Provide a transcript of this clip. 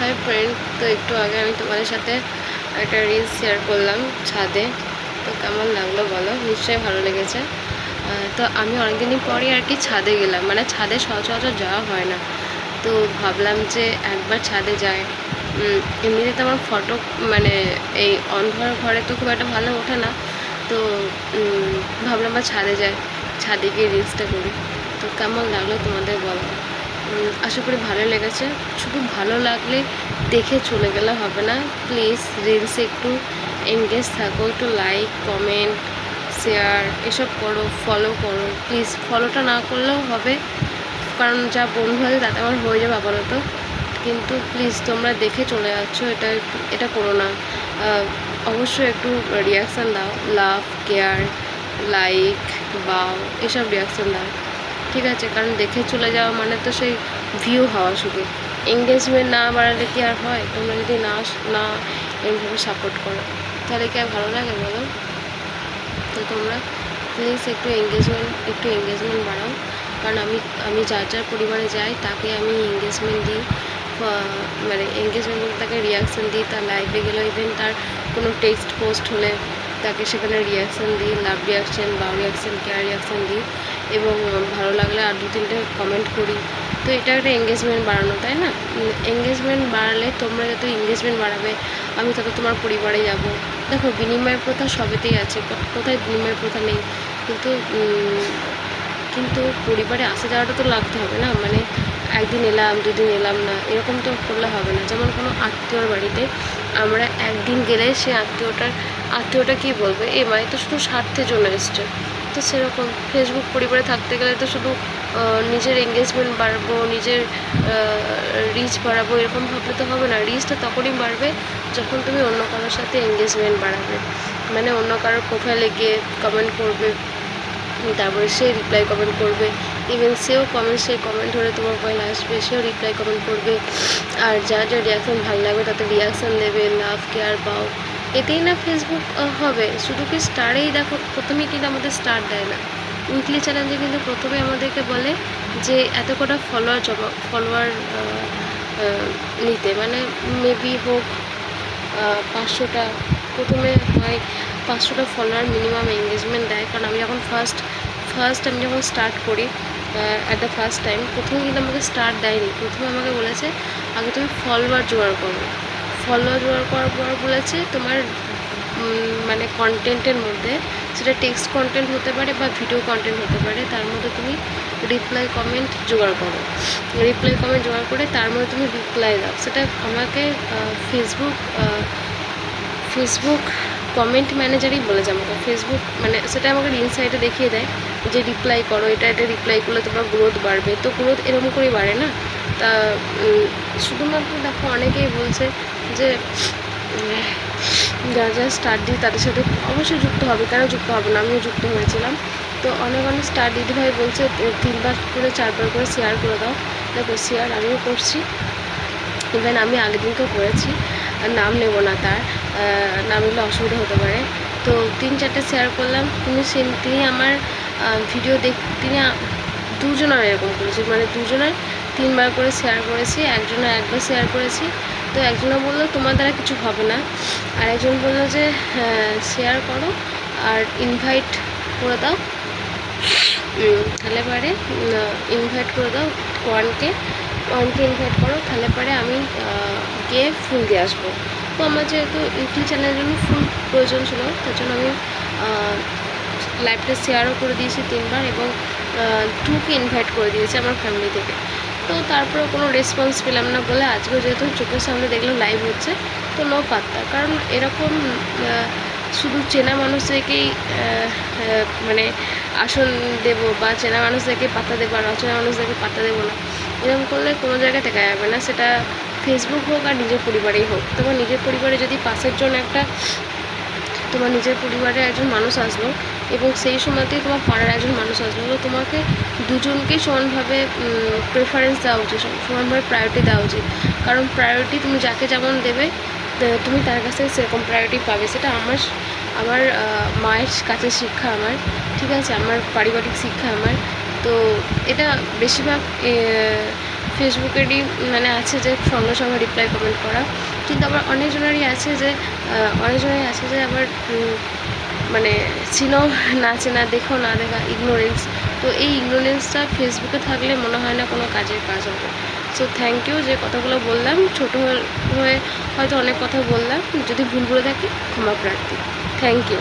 Hi friend, তো একটু আগে আমি তোমাদের সাথে একটা রিলস শেয়ার করলাম ছাদে। তো কেমন লাগলো বলো, নিশ্চয়ই ভালো লেগেছে। তো আমি অনেকদিন পরই আর কি ছাদে গেলাম, মানে ছাদে সচরাচর যাওয়া হয় না। তো ভাবলাম যে একবার ছাদে যাই। এমনিতে তো আমার ফটো মানে এই অন্ধকার ঘরে তো খুব একটা ভালো ওঠে না। তো ভাবলাম বা ছাদে যাই, ছাদে গিয়ে রিলসটা করি। তো কেমন লাগলো তোমাদের বলো। আশা করি ভালো লেগেছে। শুধু ভালো লাগলে দেখে চলে গেলে হবে না, প্লিজ রিলসে একটু এঙ্গেজ থাকো, একটু লাইক কমেন্ট শেয়ার এসব করো, ফলো করো প্লিজ। ফলোটা না করলেও হবে, কারণ যা বন্ধু আছে তাতে আমার হয়ে যাবে আপাতত। কিন্তু প্লিজ তোমরা দেখে চলে যাচ্ছ, এটা করো না। অবশ্যই একটু রিয়াকশান দাও, লাভ কেয়ার লাইক বাও এসব রিয়াকশান দাও, ঠিক আছে? কারণ দেখে চলে যাওয়া মানে তো সেই ভিউ হওয়া, শুধু এঙ্গেজমেন্ট না বাড়ালে কি আর হয়? তোমরা যদি না এরকমভাবে সাপোর্ট করো তাহলে কি আর ভালো লাগে বলো? তো তোমরা প্লিজ একটু এঙ্গেজমেন্ট বাড়াও। কারণ আমি যার পরিবারে যাই তাকে আমি এঙ্গেজমেন্ট দিই, মানে এঙ্গেজমেন্ট বলতে তাকে রিয়াকশান দিই। তার লাইভে গেলেও ইভেন তার কোনো টেক্সট পোস্ট হলে তাকে সেখানে রিয়াকশান দিই, লাভ রিয়াকশান বাউ রিয়াকশান কেয়ার রিয়াকশান দিই, এবং ভালো লাগলে আর 2-3টে কমেন্ট করি। তো এটা একটা এঙ্গেজমেন্ট বাড়ানো, তাই না? এঙ্গেজমেন্ট বাড়ালে তোমরা যত এঙ্গেজমেন্ট বাড়াবে আমি তত তোমার পরিবারে যাব। দেখো, বিনিময় প্রথা সবেতেই আছে, কোথায় বিনিময় প্রথা নেই? কিন্তু কিন্তু পরিবারে আসা যাওয়াটা তো লাগতে হবে না, মানে একদিন এলাম 2 দিন এলাম না, এরকম তো করলে হবে না। যেমন কোনো আত্মীয়র বাড়িতে আমরা একদিন গেলে সে আত্মীয়টা কী বলবে, এ মানে তো শুধু স্বার্থের জন্য এসছে। তো সেরকম ফেসবুক পরিবারে থাকতে গেলে তো শুধু নিজের এঙ্গেজমেন্ট বাড়াবো, নিজের রিচ বাড়াবো এরকম ভাবলে তো হবে না। রিচটা তখনই বাড়বে যখন তুমি অন্য কারোর সাথে এঙ্গেজমেন্ট বাড়াবে, মানে অন্য কারোর প্রোফাইলে গিয়ে কমেন্ট করবে, তারপরে সে রিপ্লাই কমেন্ট করবে, ইভেন সেই কমেন্ট ধরে তোমার মোবাইল আসবে, সেও রিপ্লাই কমেন্ট করবে। আর যা রিয়াকশান ভালো লাগবে তাতে রিয়াকশান দেবে, লাভ কেয়ার পাও, এতেই না ফেসবুক হবে। শুধু কি স্টারেই দেখো, প্রথমেই কিন্তু আমাদের স্টার দেয় না। উইকলি চ্যালেঞ্জে কিন্তু প্রথমে আমাদেরকে বলে যে এত কটা ফলোয়ার নিতে, মানে মেবি হোক 500টা, প্রথমে হয় 500টা ফলোয়ার মিনিমাম এঙ্গেজমেন্ট দেয়। কারণ আমি যখন আমি যখন স্টার্ট করি অ্যাট দ্য ফার্স্ট টাইম, প্রথমে কিন্তু আমাকে স্টার দেয়নি। প্রথমে আমাকে বলেছে আগে তুমি ফলোয়ার জোগাড় করো। ফলোয়ার জোগাড় করার পর বলেছে তোমার মানে কন্টেন্টের মধ্যে, সেটা টেক্সট কন্টেন্ট হতে পারে বা ভিডিও কন্টেন্ট হতে পারে, তার মধ্যে তুমি রিপ্লাই কমেন্ট জোগাড় করো। রিপ্লাই কমেন্ট জোগাড় করে তার মধ্যে তুমি রিপ্লাই দাও। সেটা আমাকে ফেসবুক কমেন্ট ম্যানেজারই বলেছে আমাকে। ফেসবুক মানে সেটা আমাকে ইনসাইটে দেখিয়ে দেয় যে রিপ্লাই করো, এটা রিপ্লাই করলে তোমার গ্রোথ বাড়বে। তো গ্রোথ এরকম করেই বাড়ে না। তা শুধুমাত্র দেখো, অনেকেই বলছে যে যারা স্টার দিই তাদের সাথে অবশ্যই যুক্ত হবে, কেন যুক্ত হবে না? আমিও যুক্ত হয়েছিলাম। তো অনেক স্টার দিদিভাই বলছে 3বার করে 4বার করে শেয়ার করে দাও। দেখো, শেয়ার আমিও করছি, ইভেন আমি আগের দিনকেও করেছি, নাম নেব না, তার নাম নিলে অসুবিধা হতে পারে। তো 3-4টে শেয়ার করলাম। তিনি আমার ভিডিও তিনি দুজনের এরকম করেছি, মানে দুজনের 3বার করে শেয়ার করেছি, একজনের 1বার শেয়ার করেছি। তো একজনে বললো তোমার দ্বারা কিছু হবে না, আর একজন বললো যে শেয়ার করো আর ইনভাইট করে দাও, তাহলে পরে ইনভাইট করে দাও ওয়ানকে ইনভাইট করো, তাহলে পরে আমি গিয়ে ফুল দিয়ে আসবো। তো আমার যেহেতু উইকলি চ্যানেলের জন্য ফুল প্রয়োজন ছিল, তার জন্য আমি লাইভটা শেয়ারও করে দিয়েছি 3বার, এবং 2কে ইনভাইট করে দিয়েছি আমার ফ্যামিলি থেকে। তো তারপরে কোনো রেসপন্স পেলাম না বলে আজকেও যেহেতু চোখের সামনে দেখলাম লাইভ হচ্ছে, তো নো পাত্তা। কারণ এরকম শুধু চেনা মানুষদেরকেই মানে আসন দেব, বা চেনা মানুষদেরকে পাত্তা দেবো আর অচেনা মানুষদেরকে পাত্তা দেবো না, এরকম করলে কোনো জায়গায় দেখা যাবে না। সেটা ফেসবুক হোক আর নিজের পরিবারেই হোক। তোমার নিজের পরিবারে যদি পাশের জন্য তোমার নিজের পরিবারের একজন মানুষ আসলো, এবং সেই সময়তেই তোমার পাড়ার একজন মানুষ আসলো, তো তোমাকে দুজনকেই সমানভাবে প্রেফারেন্স দেওয়া উচিত, সমানভাবে প্রায়োরিটি দেওয়া উচিত। কারণ প্রায়োরিটি তুমি যাকে যেমন দেবে তুমি তার কাছ থেকে সেরকম প্রায়োরিটি পাবে। সেটা আমার মায়ের কাছে শিক্ষা আমার, ঠিক আছে? আমার পারিবারিক শিক্ষা আমার। তো এটা বেশিরভাগ ফেসবুকেরই মানে আছে যে সঙ্গে সঙ্গে রিপ্লাই কমেন্ট করা, কিন্তু আবার অনেকজনেরই আছে যে আবার মানে চিনো না চেনা, দেখো না দেখা, ইগনোরেন্স। তো এই ইগনোরেন্সটা ফেসবুকে থাকলে মনে হয় না কোনো কাজের কাজ হবে। সো থ্যাংক ইউ, যে কথাগুলো বললাম ছোটো হয়ে হয়তো অনেক কথা বললাম, যদি ভুল বলে থাকি ক্ষমা প্রার্থী। Thank you.